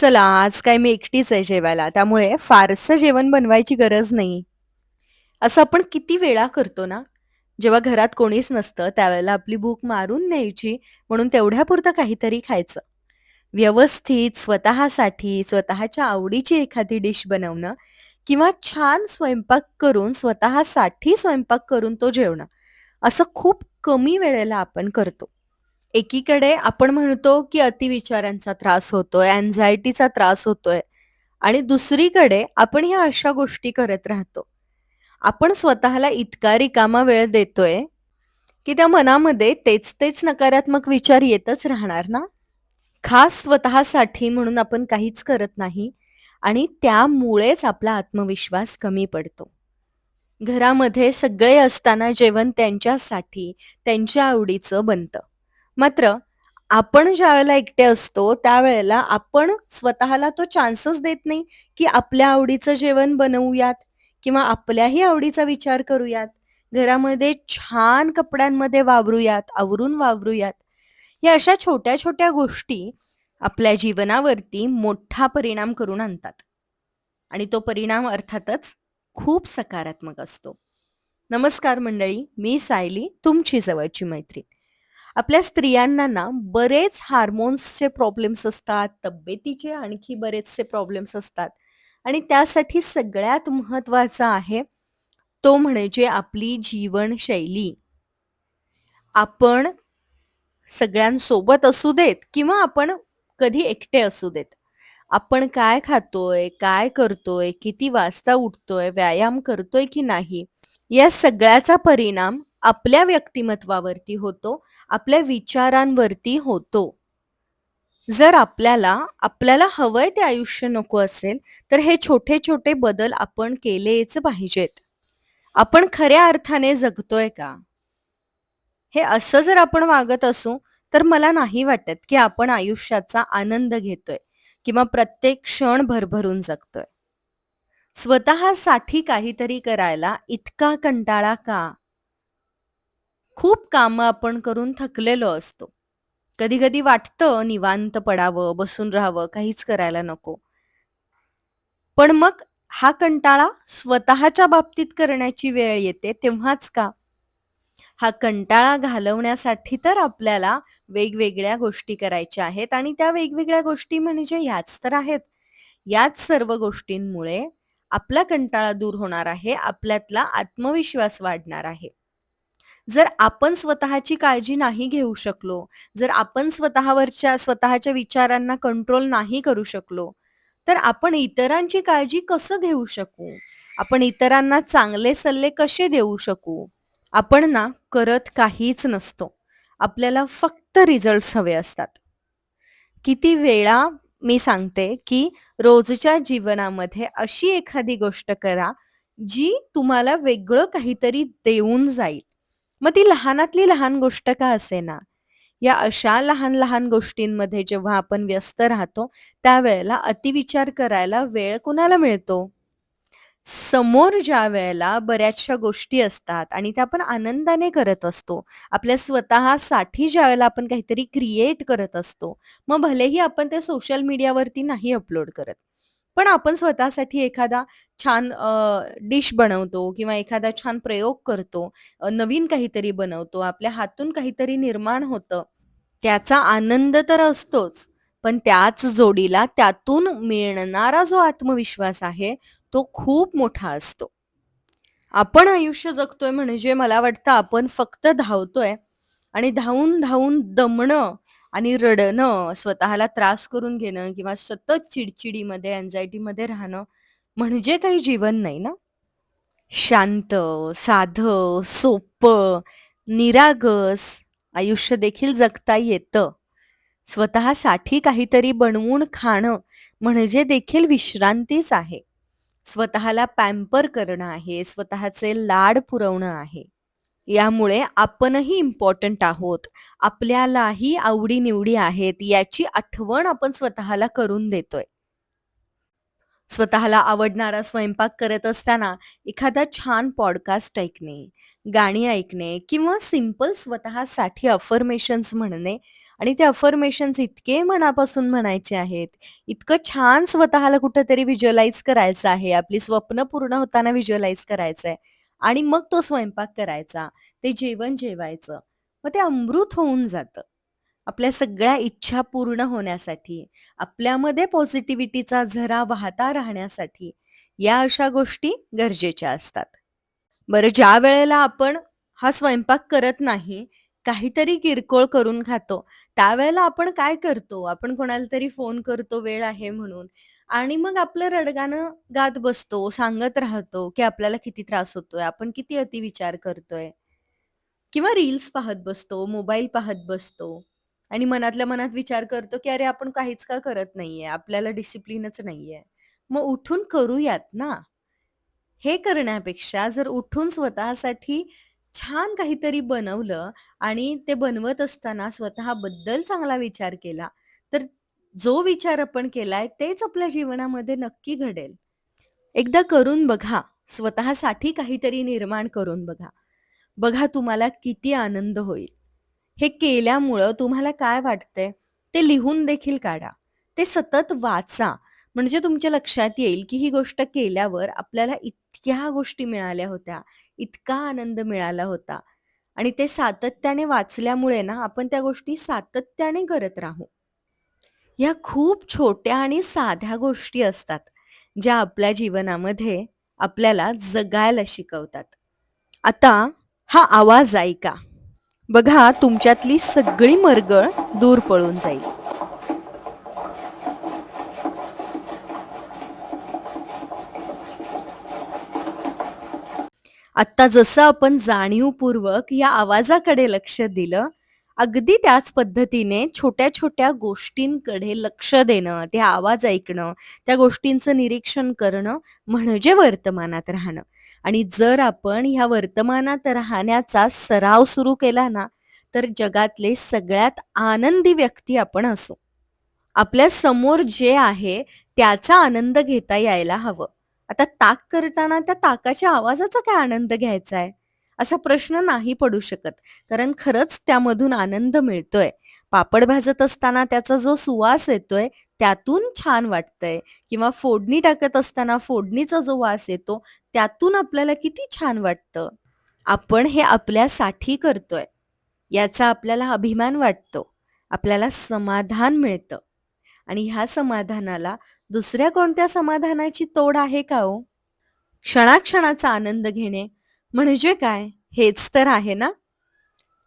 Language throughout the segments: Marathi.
चला आज काय मी एकटीच आहे जेवायला, त्यामुळे फारसं जेवण बनवायची गरज नाही. असं आपण किती वेळा करतो ना, जेव्हा घरात कोणीच नसतं त्यावेळेला आपली भूक मारून न्यायची म्हणून तेवढ्यापुरतं काहीतरी खायचं. व्यवस्थित स्वतःसाठी, स्वतःच्या आवडीची एखादी डिश बनवणं किंवा छान स्वयंपाक करून स्वतःसाठी स्वयंपाक करून तो जेवणं, असं खूप कमी वेळेला आपण करतो. एकीकडे आपण म्हणतो, की अतिविचारांचा त्रास होतोय, अँक्झायटीचा त्रास होतोय आणि दुसरीकडे आपण ह्या अशा गोष्टी करत राहतो. आपण स्वतःला इतका रिकामा वेळ देतोय, की त्या मनामध्ये तेच-तेच नकारात्मक विचार येतच राहणार ना. खास स्वतःसाठी म्हणून आपण काहीच करत नाही आणि त्यामुळेच आपला आत्मविश्वास कमी पडतो. घरामध्ये सगळे असताना जेवण त्यांच्यासाठी, त्यांच्या आवडीचं बनतं. मात्र आपण ज्यावेळेला एकटे असतो, त्यावेळेला आपण स्वतःला तो चान्सच देत नाही, की आपल्या आवडीचं जेवण बनवूयात किंवा आपल्याही आवडीचा विचार करूयात. घरामध्ये छान कपड्यांमध्ये वावरूयात, आवरून वावरूयात. या अशा छोट्या-छोट्या गोष्टी आपल्या जीवनावरती मोठा परिणाम करून आणतात. आणि तो परिणाम अर्थातच खूप सकारात्मक असतो. नमस्कार मंडळी, मी सायली, तुमची जवळची मैत्रीण. आपल्या स्त्रियांना ना बरेच हार्मोन्सचे प्रॉब्लेम्स असतात, तब्येतीचे आणखी बरेचसे प्रॉब्लेम्स असतात आणि त्यासाठी सगळ्यात महत्त्वाचा आहे, तो म्हणजे आपली जीवनशैली. आपण सगळ्यांसोबत असू देत किंवा आपण कधी एकटे असू देत. आपण काय खातोय, काय करतोय, किती वाजता उठतोय, व्यायाम करतोय की नाही, या सगळ्याचा परिणाम आपल्या व्यक्तिमत्वावरती होतो, आपल्या विचारांवरती होतो. जर आपल्याला आपल्याला हवंय ते आयुष्य नको असेल, तर हे छोटे-छोटे बदल आपण केलेच पाहिजेत. आपण खऱ्या अर्थाने जगतोय का? हे असं जर आपण वागत असू, तर मला नाही वाटत, की आपण आयुष्याचा आनंद घेतोय किंवा प्रत्येक क्षण भरभरून जगतोय. स्वतःसाठी काहीतरी करायला इतका कंटाळा का? खूप कामं आपण करून थकलेलो असतो. कधी-कधी वाटतं निवांत पडावं, बसून राहावं, काहीच करायला नको. पण मग हा कंटाळा स्वतःच्या बाबतीत करण्याची वेळ येते तेव्हाच का? हा कंटाळा घालवण्यासाठी तर आपल्याला वेगवेगळ्या गोष्टी करायच्या आहेत आणि त्या वेगवेगळ्या गोष्टी म्हणजे ह्याच तर आहेत. याच सर्व गोष्टींमुळे आपला कंटाळा दूर होणार आहे, आपल्यातला आत्मविश्वास वाढणार आहे. जर आपण स्वतःची काळजी नाही घेऊ शकलो, जर आपण स्वतःच्या विचारांना कंट्रोल नाही करू शकलो, तर आपण इतरांची काळजी कसं घेऊ शकू? आपण इतरांना चांगले सल्ले कसे देऊ शकू? आपण ना करत काहीच नसतो. आपल्याला फक्त रिझल्ट्स हवे असतात. किती वेळा मी सांगते, की रोजच्या जीवनामध्ये अशी एखादी गोष्ट करा, जी तुम्हाला वेगळं काहीतरी देऊन जाईल. मग ती लहानातली लहान गोष्ट का असेना. या अशा लहान-लहान गोष्टींमध्ये जेव्हा आपण व्यस्त राहतो, त्यावेळेला अतिविचार करायला वेळ कुणाला मिळतो? समोर ज्यावेळेला बऱ्याचशा गोष्टी असतात आणि त्या आपण आनंदाने करत असतो. आपल्या स्वतःसाठी ज्यावेळेला आपण काहीतरी क्रिएट करत असतो, मग भलेही आपण ते सोशल मीडियावरती नाही अपलोड करत. पण आपण स्वतःसाठी एखादा छान डिश बनवतो किंवा एखादा छान प्रयोग करतो, नवीन काहीतरी बनवतो, आपल्या हातून काहीतरी निर्माण होतं. त्याचा आनंद तर असतोच, पण त्याच जोडीला त्यातून मिळणारा जो आत्मविश्वास आहे, तो खूप मोठा असतो. आपण आयुष्य जगतोय म्हणजे मला वाटतं आपण फक्त धावतोय आणि धावून-धावून दमणं आणि रडणं, स्वतःला त्रास करून घेणं किंवा सतत चिडचिडीमध्ये, अँक्झायटीमध्ये राहणं म्हणजे काही जीवन नाही ना. शांत, साधं, सोपं, निरागस आयुष्य देखील जगता येतं. स्वतःसाठी काहीतरी बनवून खाणं म्हणजे देखील विश्रांतीच आहे. स्वतःला पॅम्पर करणं आहे, स्वतःचे लाड पुरवणं आहे. यामुळे आपणही इम्पॉर्टंट आहोत. आपल्यालाही आवडी-निवडी आहेत याची आठवण आपण स्वतःला करून देतोय. स्वतःला आवडणारा स्वयंपाक करत असताना एखादा छान पॉडकास्ट ऐकणे, गाणी ऐकणे किंवा सिंपल स्वतःसाठी अफर्मेशन्स म्हणणे आणि ते अफर्मेशन्स इतके मनापासून म्हणायचे आहेत. इतकं छान स्वतःला कुठेतरी व्हिज्युअलाइज करायचं आहे. आपली स्वप्न पूर्ण होताना व्हिज्युअलाइज करायचंय आणि मग तो स्वयंपाक करायचा. ते जेवण जेवायचं. मग ते अमृत होऊन जातं. आपल्या सगळ्या इच्छा पूर्ण होण्यासाठी, आपल्यामध्ये पॉझिटिव्हिटीचा झरा वाहता राहण्यासाठी या अशा गोष्टी गरजेच्या असतात. बरं, ज्यावेळेला आपण हा स्वयंपाक करत नाही, काहीतरी किरकोळ करून खातो, त्यावेळेला आपण काय करतो? आपण कोणाला तरी फोन करतो वेळ आहे म्हणून आणि मग आपलं रडगाणं गात बसतो, सांगत राहतो, की आपल्याला किती त्रास होतोय, आपण किती अतिविचार करतोय किंवा रील्स पाहत बसतो, मोबाईल पाहत बसतो आणि मनातल्या मनात विचार करतो, की "अरे, आपण काहीच का करत नाहीये? आपल्याला डिसिप्लिनच नाहीये." मग उठून करूयात ना. हे करण्यापेक्षा जर उठून स्वतःसाठी छान काहीतरी बनवलं आणि ते बनवत असताना स्वतःबद्दल चांगला विचार केला, तर जो विचार आपण केलाय तेच आपल्या जीवनामध्ये नक्की घडेल. एकदा करून बघा. स्वतःसाठी काहीतरी निर्माण करून बघा. बघा तुम्हाला किती आनंद होईल. हे केल्यामुळं तुम्हाला काय वाटतंय ते लिहून देखील काढा. ते सतत वाचा. म्हणजे तुमच्या लक्षात येईल, की ही गोष्ट केल्यावर आपल्याला इतक्या गोष्टी मिळाल्या होत्या, इतका आनंद मिळाला होता आणि ते सातत्याने वाचल्यामुळे ना आपण त्या गोष्टी सातत्याने करत राहू. ह्या खूप छोट्या आणि साध्या गोष्टी असतात, ज्या आपल्या जीवनामध्ये आपल्याला जगायला शिकवतात. आता हा आवाज ऐका. बघा तुमच्यातली सगळी मरगळ दूर पळून जाईल. आत्ता जसं आपण जाणीवपूर्वक या आवाजाकडे लक्ष दिलं, अगदी त्याच पद्धतीने छोट्या-छोट्या गोष्टींकडे लक्ष देणं, ते आवाज ऐकणं, त्या गोष्टींचं निरीक्षण करणं म्हणजे वर्तमानात राहणं. आणि जर आपण ह्या वर्तमानात राहण्याचा सराव सुरू केला ना, तर जगातले सगळ्यात आनंदी व्यक्ती आपण असू. आपल्या समोर जे आहे त्याचा आनंद घेता यायला हवं. आता ताक करताना त्या ताकाच्या आवाजाचा काय आनंद घ्यायचा आहे? असा प्रश्न नाही पडू शकत. कारण खरंच त्यामधून आनंद मिळतोय. पापड भाजत असताना त्याचा जो सुवास येतोय त्यातून छान वाटतंय किंवा फोडणी टाकत असताना फोडणीचा जो वास येतो त्यातून आपल्याला किती छान वाटतं. आपण हे आपल्यासाठी करतोय याचा आपल्याला अभिमान वाटतो. आपल्याला समाधान मिळतं. आणि ह्या समाधानाला दुसऱ्या कोणत्या समाधानाची तोड आहे का हो? क्षणाक्षणाचा आनंद घेणे म्हणजे काय? हेच तर आहे ना?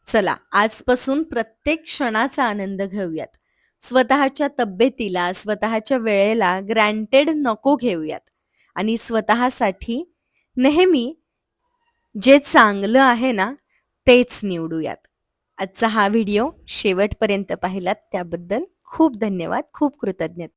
चला, आजपासून प्रत्येक क्षणाचा आनंद घेऊयात. स्वतःच्या तब्येतीला, स्वतःच्या वेळेला ग्रँटेड नको घेऊयात आणि स्वतःसाठी नेहमी जे चांगलं आहे ना, तेच निवडूयात. आजचा हा व्हिडिओ शेवटपर्यंत पाहिलात त्याबद्दल खूप धन्यवाद. खूप कृतज्ञता.